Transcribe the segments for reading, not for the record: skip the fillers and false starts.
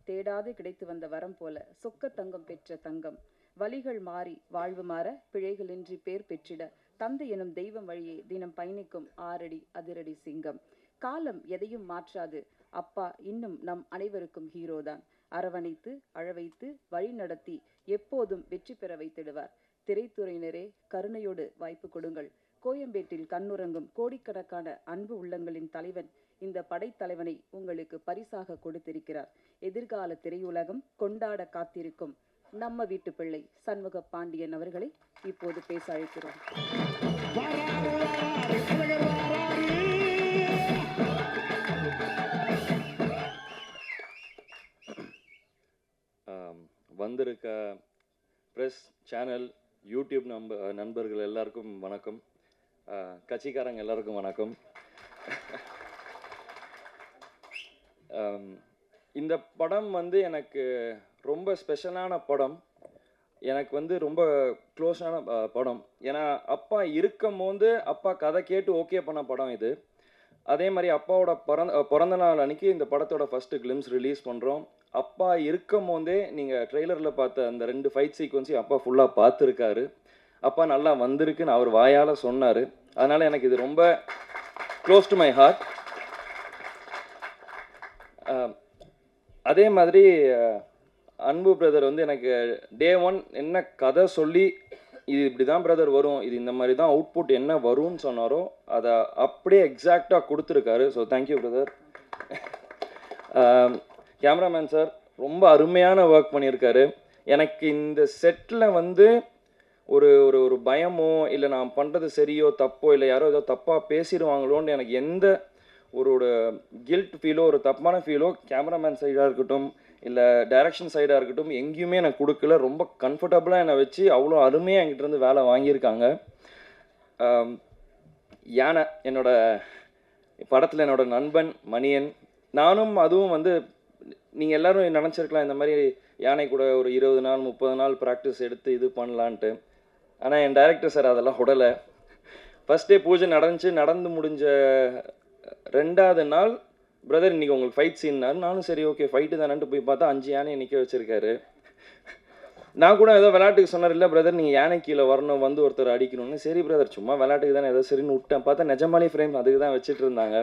தேடாது கிடைத்து வந்த வரம் போல சொக்க தங்கம் பெற்ற தங்கம். வழிகள் மாறி வாழ்வு மாற பிழைகளின்றி பேர் பெற்றிட தந்தை எனும் தெய்வம் வழியே தினம் பயணிக்கும் ஆறடி அதிரடி சிங்கம். காலம் எதையும் மாற்றாது. அப்பா இன்னும் நம் அனைவருக்கும் ஹீரோதான். அரவணைத்து அழவைத்து வழி நடத்தி எப்போதும் வெற்றி பெற வைத்திடுவார். திரைத்துறையினரே, கருணையோடு வாய்ப்பு கொடுங்கள். கோயம்பேட்டில் கண்ணுறங்கும் கோடிக்கணக்கான அன்பு உள்ளங்களின் தலைவன் இந்த படைத்தலைவனை உங்களுக்கு பரிசாக கொடுத்திருக்கிறார். எதிர்கால திரையுலகம் கொண்டாட காத்திருக்கும் நம்ம வீட்டு பிள்ளை சண்முக பாண்டியன் அவர்களை இப்போது பேச அழைக்கிறோம். வந்திருக்க ப்ரெஸ் சேனல், யூடியூப் நண்பர்கள் எல்லாருக்கும் வணக்கம். கட்சிக்காரங்க எல்லாருக்கும் வணக்கம். இந்த படம் வந்து எனக்கு ரொம்ப ஸ்பெஷலான படம். எனக்கு ரொம்ப க்ளோஸான படம். ஏன்னா அப்பா இருக்கும் போது அப்பா கதை கேட்டு ஓகே பண்ண படம் இது. அதே மாதிரி அப்பாவோட பிறந்த நாள் அன்னைக்கு இந்த படத்தோட ஃபஸ்ட்டு கிளிம்ஸ் ரிலீஸ் பண்ணுறோம். அப்பா இருக்கும் போதே நீங்கள் ட்ரெய்லரில் பார்த்த அந்த 2 ஃபைட் சீக்வன்ஸையும் அப்பா ஃபுல்லாக பார்த்துருக்காரு. அப்பா நல்லா வந்திருக்குன்னு அவர் வாயால் சொன்னார். அதனால் எனக்கு இது ரொம்ப க்ளோஸ் டு மை ஹார்ட். அதே மாதிரி அன்பு பிரதர் எனக்கு டே 1 என்ன கதை சொல்லி இது இப்படி தான் பிரதர் வரும், இது இந்த மாதிரி தான் அவுட்புட் என்ன வரும்னு சொன்னாரோ அதை அப்படியே எக்ஸாக்டாக கொடுத்துருக்காரு. So thank you brother. Cameraman sir ரொம்ப அருமையான ஒர்க் பண்ணியிருக்காரு. எனக்கு இந்த செட்டில் ஒரு ஒரு ஒரு பயமோ இல்லை நான் பண்ணுறது சரியோ தப்போ இல்லை யாரோ ஏதோ தப்பாக பேசிடுவாங்களோன்னு எனக்கு எந்த ஒரு கில்ட் ஃபீலோ ஒரு தப்பான ஃபீலோ கேமராமேன் சைடாக இருக்கட்டும் இல்லை டைரக்ஷன் சைடாக இருக்கட்டும் எங்கேயுமே எனக்கு கொடுக்கல. ரொம்ப கம்ஃபர்டபுளாக என்னை வச்சு அவ்வளோ அருமையாக என்கிட்டருந்து வேலை வாங்கியிருக்காங்க. யானை என்னோட படத்தில் என்னோட நண்பன் மணியன். நானும் அதுவும் நீங்கள் எல்லோரும் நினச்சிருக்கலாம் இந்த மாதிரி யானை கூட ஒரு 20 நாள் 30 நாள் ப்ராக்டிஸ் எடுத்து இது பண்ணலான்ட்டு. ஆனால் என் டைரக்டர் சார் அதெல்லாம் உடலை. ஃபஸ்ட் டே பூஜை நடந்து முடிஞ்ச 2வது நாள் பிரதர் இன்றைக்கி உங்களுக்கு ஃபைட் சீன்னாரு. நானும் சரி ஓகே ஃபைட்டு தானேன்ட்டு போய் பார்த்தா 5 யானையை நிற்க வச்சுருக்காரு. நான் கூட ஏதோ விளையாட்டுக்கு சொன்னார், இல்லை பிரதர் நீங்கள் யானை கீழே வரணும் ஒருத்தர் அடிக்கணும்னு. சரி பிரதர் சும்மா விளையாட்டுக்கு தானே ஏதோ சரின்னு விட்டேன். பார்த்தா நிஜமாலே ஃப்ரேம் அதுக்கு தான் வச்சுட்டு இருந்தாங்க.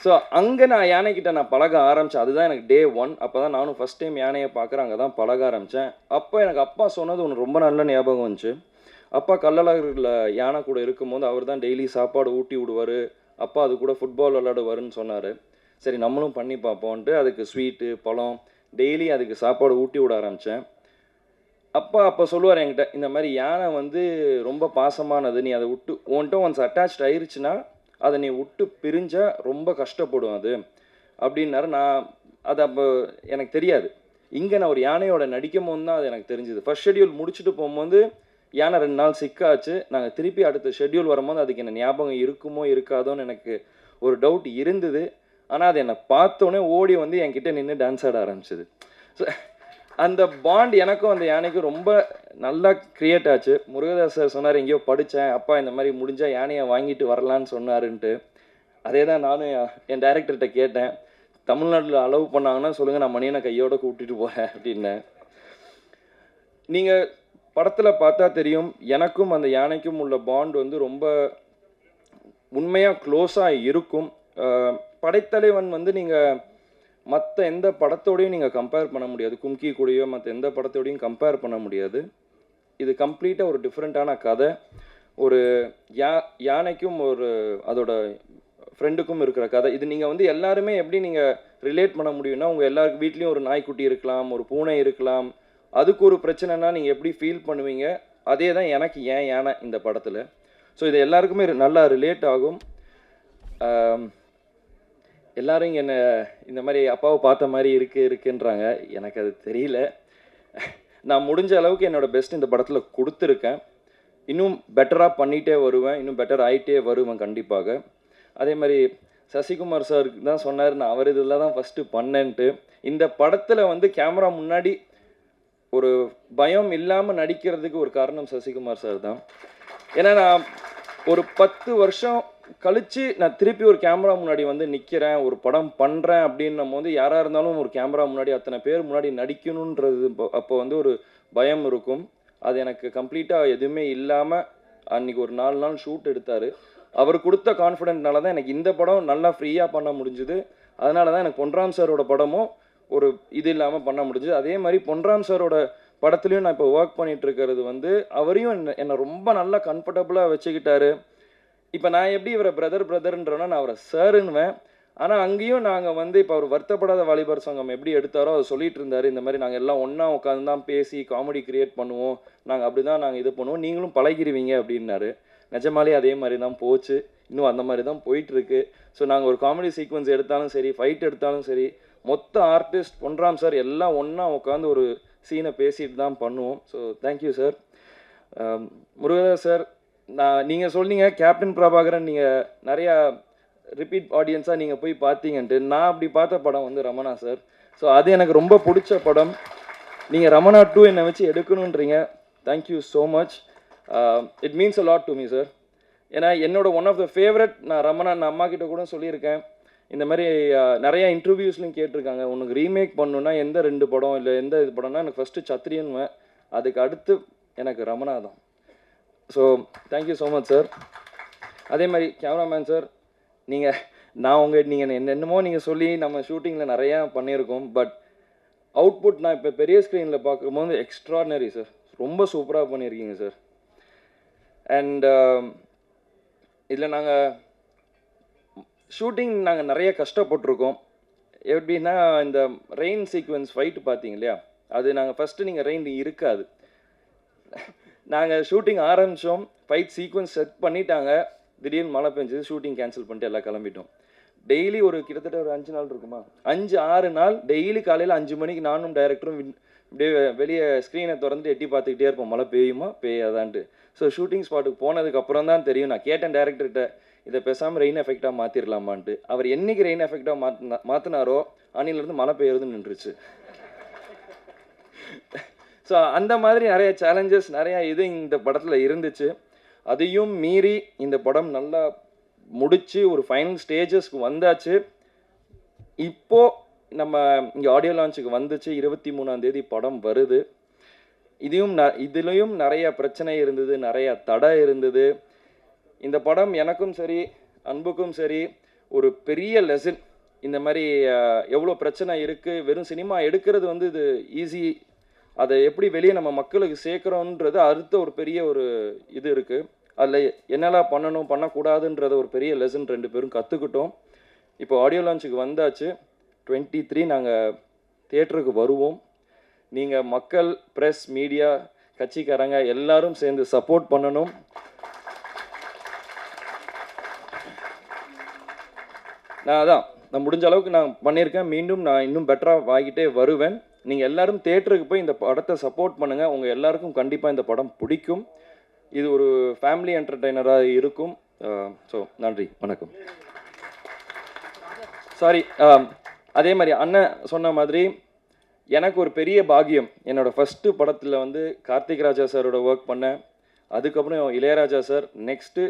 ஸோ அங்கே நான் யானைக்கிட்ட நான் பழக ஆரம்பித்தேன். அதுதான் எனக்கு டே 1. அப்போ தான் நானும் ஃபஸ்ட் டைம் யானையை பார்க்குறேன். அங்கே தான் பழக ஆரம்பித்தேன். அப்போ எனக்கு அப்பா சொன்னது ஒன்று ரொம்ப நல்ல ஞாபகம் வந்துச்சு. அப்பா கள்ளழகரில் யானை கூட இருக்கும்போது அவர் தான் டெய்லி சாப்பாடு ஊட்டி விடுவார். அப்பா அது கூட ஃபுட்பால் விளையாடுவாருன்னு சொன்னார். சரி நம்மளும் பண்ணி பார்ப்போன்ட்டு அதுக்கு ஸ்வீட்டு பழம் டெய்லி அதுக்கு சாப்பாடு ஊட்டி விட ஆரம்பித்தேன். அப்போ சொல்லுவார் என்கிட்ட, இந்த மாதிரி யானை ரொம்ப பாசமானது, நீ அதை விட்டு உன்கிட்ட ஒன்ஸ் அட்டாச்ட் ஆயிடுச்சுன்னா அதை நீ விட்டு பிரிஞ்சால் ரொம்ப கஷ்டப்படும் அது அப்படின்னாரு. நான் அது அப்போ எனக்கு தெரியாது. இங்கே நான் ஒரு யானையோட நடிக்கும் போது தான் அது எனக்கு தெரிஞ்சுது. ஃபர்ஸ்ட் ஷெட்யூல் முடிச்சுட்டு போகும்போது யானை 2 நாள் சிக்காச்சு. நாங்கள் திருப்பி அடுத்த ஷெட்யூல் வரும்போது அதுக்கு என்ன ஞாபகம் இருக்குமோ இருக்காதோன்னு எனக்கு ஒரு டவுட் இருந்தது. ஆனால் அது என்னை பார்த்தோன்னே ஓடி என்கிட்ட நின்று டான்ஸ் ஆட ஆரம்பிச்சிது. ஸோ அந்த பாண்ட் எனக்கும் அந்த யானைக்கும் ரொம்ப நல்லா க்ரியேட் ஆச்சு. முருகதாஸ் சார் சொன்னார், எங்கேயோ படித்தேன் அப்பா இந்த மாதிரி முடிஞ்சால் யானையை வாங்கிட்டு வரலான்னு சொன்னாருன்ட்டு. அதே தான் நானும் என் டைரக்டர்கிட்ட கேட்டேன், தமிழ்நாட்டில் அலோவ் பண்ணாங்கன்னா சொல்லுங்கள், நான் மணியனை கையோடு கூப்பிட்டுட்டு போகிறேன் அப்படின்னேன். நீங்கள் படத்தில் பார்த்தா தெரியும், எனக்கும் அந்த யானைக்கும் உள்ள பாண்ட் ரொம்ப உண்மையாக க்ளோஸாக இருக்கும். படைத்தலைவன் நீங்கள் மற்ற எந்த படத்தோடையும் நீங்கள் கம்பேர் பண்ண முடியாது. கும்கி கூடயோ மற்ற எந்த படத்தோடையும் கம்பேர் பண்ண முடியாது. இது கம்ப்ளீட்டாக ஒரு டிஃப்ரெண்ட்டான கதை. ஒரு யானைக்கும் ஒரு அதோட ஃப்ரெண்டுக்கும் இருக்கிற கதை. இது நீங்கள் எல்லாருமே எப்படி நீங்கள் ரிலேட் பண்ண முடியும்னா, உங்கள் எல்லாருக்கு வீட்லேயும் ஒரு நாய்க்குட்டி இருக்கலாம், ஒரு பூனை இருக்கலாம். அதுக்கு ஒரு பிரச்சனைனா நீங்கள் எப்படி ஃபீல் பண்ணுவீங்க, அதே தான் எனக்கு ஏன் யானை இந்த படத்தில். ஸோ இது எல்லாருக்குமே நல்லா ரிலேட் ஆகும். எல்லோரும் என்னை இந்த மாதிரி அப்பாவை பார்த்த மாதிரி இருக்குன்றாங்க. எனக்கு அது தெரியல. நான் முடிஞ்ச அளவுக்கு என்னோடய பெஸ்ட் இந்த படத்தில் கொடுத்துருக்கேன். இன்னும் பெட்டராக பண்ணிகிட்டே வருவேன், இன்னும் பெட்டர் ஆகிட்டே வருவேன் கண்டிப்பாக. அதே மாதிரி சசிகுமார் சாருக்கு தான் சொன்னார், நான் அவர் இதில் தான் ஃபஸ்ட்டு பண்ணேன்ட்டு. இந்த படத்தில் கேமரா முன்னாடி ஒரு பயம் இல்லாமல் நடிக்கிறதுக்கு ஒரு காரணம் சசிகுமார் சார் தான். ஏன்னா நான் ஒரு 10 வருஷம் கழிச்சு நான் திருப்பி ஒரு கேமரா முன்னாடி வந்து நிற்கிறேன், ஒரு படம் பண்ணுறேன் அப்படின்னும் போது யாராக இருந்தாலும் ஒரு கேமரா முன்னாடி அத்தனை பேர் முன்னாடி நடிக்கணுன்றது அப்போ வந்து ஒரு பயம் இருக்கும். அது எனக்கு கம்ப்ளீட்டாக எதுவுமே இல்லாமல் அன்றைக்கி ஒரு 4 நாள் ஷூட் எடுத்தார். அவர் கொடுத்த கான்ஃபிடென்ட்னால தான் எனக்கு இந்த படம் நல்லா ஃப்ரீயாக பண்ண முடிஞ்சுது. அதனால தான் எனக்கு பொன்ராம் சாரோட படமும் ஒரு இது இல்லாமல் பண்ண முடிஞ்சுது. அதே மாதிரி பொன்ராம் சாரோட படத்துலையும் நான் இப்போ ஒர்க் பண்ணிகிட்டு இருக்கிறது வந்து அவரையும் என்னை ரொம்ப நல்லா கம்ஃபர்டபுளாக வச்சுக்கிட்டாரு. இப்போ நான் எப்படி இவரை பிரதர்ன்றோன்னா நான் அவரை சாருன்னுவேன். ஆனால் அங்கேயும் நாங்கள் வந்து இப்போ அவர் வருத்தப்படாத வாலிபர் சங்கம் எப்படி எடுத்தாரோ அதை சொல்லிட்டு இருந்தார். இந்த மாதிரி நாங்கள் எல்லாம் ஒன்றா உட்காந்து தான் பேசி காமெடி கிரியேட் பண்ணுவோம், நாங்கள் அப்படி தான் நாங்கள் இது பண்ணுவோம், நீங்களும் பழகிடுவீங்க அப்படின்னாரு. நிஜமாலே அதே மாதிரி தான் போச்சு. இன்னும் அந்த மாதிரி தான் போயிட்டுருக்கு. ஸோ நாங்கள் ஒரு காமெடி சீக்வன்ஸ் எடுத்தாலும் சரி, ஃபைட் எடுத்தாலும் சரி, மொத்த ஆர்டிஸ்ட் பொன்ராம் சார் எல்லாம் ஒன்றா உட்காந்து ஒரு சீனை பேசிட்டு தான் பண்ணுவோம். So thank you sir. Murugadoss sir, நீங்கள் சொன்னீங்க கேப்டன் பிரபாகரன் நீங்கள் நிறையா ரிப்பீட் ஆடியன்ஸாக நீங்கள் போய் பார்த்தீங்கன்ட்டு. நான் அப்படி பார்த்த படம் வந்து ரமணா சார். ஸோ அது எனக்கு ரொம்ப பிடிச்ச படம். நீங்கள் ரமணா 2 என்னை வச்சு எடுக்கணுன்றீங்க. Thank you so much. It means a lot to me sir. ஏன்னா என்னோட ஒன் ஆஃப் த ஃபேவரட். நான் ரமணா நான் அம்மா கிட்ட கூட சொல்லியிருக்கேன். இந்த மாதிரி நிறையா இன்டர்வியூஸ்லையும் கேட்டிருக்காங்க, உனக்கு ரீமேக் பண்ணணுன்னா எந்த 2 படம் இல்லை எந்த இது படம்னா எனக்கு ஃபஸ்ட்டு சத்திரியன்வேன், அதுக்கு அடுத்து எனக்கு ரமணா தான். So thank you so much sir. அதே மாதிரி கேமராமேன் சார், நீங்கள் என்னென்னமோ நீங்கள் சொல்லி நம்ம ஷூட்டிங்கில் நிறையா பண்ணியிருக்கோம். பட் அவுட்புட் நான் இப்போ பெரிய ஸ்க்ரீனில் பார்க்கும்போது எக்ஸ்ட்ராடினரி சார். ரொம்ப சூப்பராக பண்ணியிருக்கீங்க சார். அண்ட் இதில் நாங்கள் ஷூட்டிங் நிறைய கஷ்டப்பட்டிருக்கோம். எப்படின்னா இந்த ரெயின் சீக்வன்ஸ் ஃபைட்டு பார்த்தீங்க இல்லையா, அது நாங்கள் ஃபஸ்ட்டு நீங்கள் ரெயின் இருக்காது, நாங்கள் ஷூட்டிங் ஆரம்பித்தோம், ஃபைட் சீக்வன்ஸ் செட் பண்ணிட்டாங்க, திடீர்னு மழை பெஞ்சது, ஷூட்டிங் கேன்சல் பண்ணிட்டு எல்லாம் கிளம்பிட்டோம். டெய்லி ஒரு கிட்டத்தட்ட ஒரு 5 நாள் இருக்குமா, 5-6 நாள் டெய்லி காலையில் 5 மணிக்கு நானும் டைரக்டரும் அப்படியே வெளியே ஸ்க்ரீனை திறந்துட்டு எட்டி பார்த்துக்கிட்டே இருப்போம், மழை பெய்யுமா பெய்யாதான்ட்டு. ஸோ ஷூட்டிங் ஸ்பாட்டுக்கு போனதுக்கப்புறம் தான் தெரியும். நான் கேட்டேன் டேரக்டர்கிட்ட, இதை பேசாமல் ரெயின் எஃபெக்டாக மாற்றிடலாமான்ட்டு. அவர் என்னைக்கு ரெயின் எஃபெக்டாக மாற்றினாரோ அன்னிலேருந்து மழை பெய்யறது நின்றுச்சு. ஸோ அந்த மாதிரி நிறைய சேலஞ்சஸ் நிறையா இது இந்த படத்தில் இருந்துச்சு. அதையும் மீறி இந்த படம் நல்லா முடித்து ஒரு ஃபைனல் ஸ்டேஜஸ்க்கு வந்தாச்சு. இப்போது நம்ம இங்கே ஆடியோ லான்ச்சுக்கு வந்துச்சு, 23ஆம் தேதி படம் வருது. இதுலேயும் நிறைய பிரச்சனை இருந்தது, நிறைய தடை இருந்தது. இந்த படம் எனக்கும் சரி அன்புக்கும் சரி ஒரு பெரிய லெசன். இந்த மாதிரி எவ்வளோ பிரச்சனை இருக்குது, வெறும் சினிமா எடுக்கிறது வந்து இது ஈஸி, அதை எப்படி வெளியே நம்ம மக்களுக்கு சேர்க்குறோன்றது அடுத்த ஒரு பெரிய ஒரு இது இருக்குது. அதில் என்னெல்லாம் பண்ணணும் பண்ணக்கூடாதுன்றத ஒரு பெரிய லெசன் 2 பேரும் கற்றுக்கிட்டோம். இப்போ ஆடியோ லான்ச்சுக்கு வந்தாச்சு. 23 நாங்கள் தியேட்டருக்கு வருவோம். நீங்கள் மக்கள், ப்ரெஸ், மீடியா, கட்சிக்காரங்க எல்லாரும் சேர்ந்து சப்போர்ட் பண்ணணும். நான் முடிஞ்ச அளவுக்கு நான் பண்ணியிருக்கேன். மீண்டும் நான் இன்னும் பெட்டராக வாங்கிட்டே வருவேன். நீங்கள் எல்லாரும் தியேட்டருக்கு போய் இந்த படத்தை சப்போர்ட் பண்ணுங்கள். உங்கள் எல்லாருக்கும் கண்டிப்பாக இந்த படம் பிடிக்கும். இது ஒரு ஃபேமிலி என்டர்டெய்னராக இருக்கும். ஸோ நன்றி, வணக்கம். சாரி, அதே மாதிரி அண்ணன் சொன்ன மாதிரி எனக்கு ஒரு பெரிய பாக்கியம். என்னோடய ஃபஸ்ட்டு படத்தில் வந்து கார்த்திக் ராஜா சாரோட ஒர்க் பண்ணேன். அதுக்கப்புறம் Ilaiyaraaja sir, next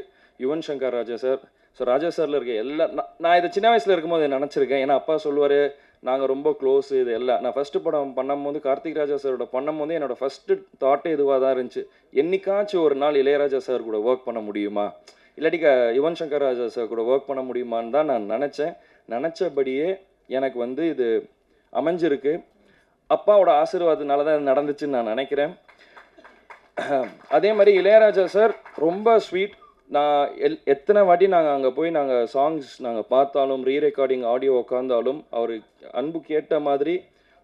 Yuvan Shankar Raja sir. So ராஜா சாரில் இருக்க நான் இதை சின்ன வயசில் இருக்கும்போது நினச்சிருக்கேன். ஏன்னா அப்பா சொல்லுவார், நாங்கள் ரொம்ப க்ளோஸு, இது எல்லாம். நான் ஃபஸ்ட்டு படம் பண்ணும்போது கார்த்திக் ராஜா சாரோட பண்ணும்போது என்னோடய ஃபஸ்ட்டு தாட்டே இதுவாக தான் இருந்துச்சு. என்னைக்காச்சும் ஒரு நாள் இளையராஜா சார் கூட ஒர்க் பண்ண முடியுமா, இல்லாட்டி யுவன் சங்கர் ராஜா சார் கூட ஒர்க் பண்ண முடியுமான்னு தான் நான் நினச்சேன். நினச்சபடியே எனக்கு வந்து இது அமைஞ்சிருக்கு. அப்பாவோட ஆசீர்வாதத்தினால தான் இது நடந்துச்சுன்னு நான் நினைக்கிறேன். அதே மாதிரி இளையராஜா சார் ரொம்ப ஸ்வீட். நான் எத்தனை வாட்டி நாங்கள் அங்கே போய் நாங்கள் சாங்ஸ் நாங்கள் பார்த்தாலும், ரீ ரெக்கார்டிங் ஆடியோ உட்காந்தாலும் அவர் அன்புக்கு ஏற்ற மாதிரி,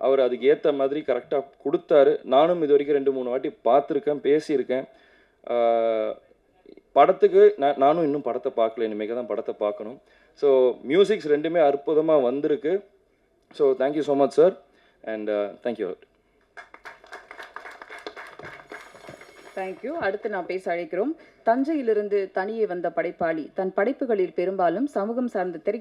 அவர் அதுக்கு ஏற்ற மாதிரி கரெக்டாக கொடுத்தாரு. நானும் இது வரைக்கும் 2-3 வாட்டி பார்த்துருக்கேன், பேசியிருக்கேன். படத்துக்கு நானும் இன்னும் படத்தை பார்க்கல, இனிமேல் தான் படத்தை பார்க்கணும். ஸோ மியூசிக்ஸ் 2மே அற்புதமாக வந்திருக்கு. So thank you so much sir, and thank you. Thank you. அடுத்து நான் பேச அழைக்கிறோம். தஞ்சையிலிருந்து தனியே வந்த படைப்பாளி. தன் படைப்புகளில் பெரும்பாலும் சமூகம் சார்ந்த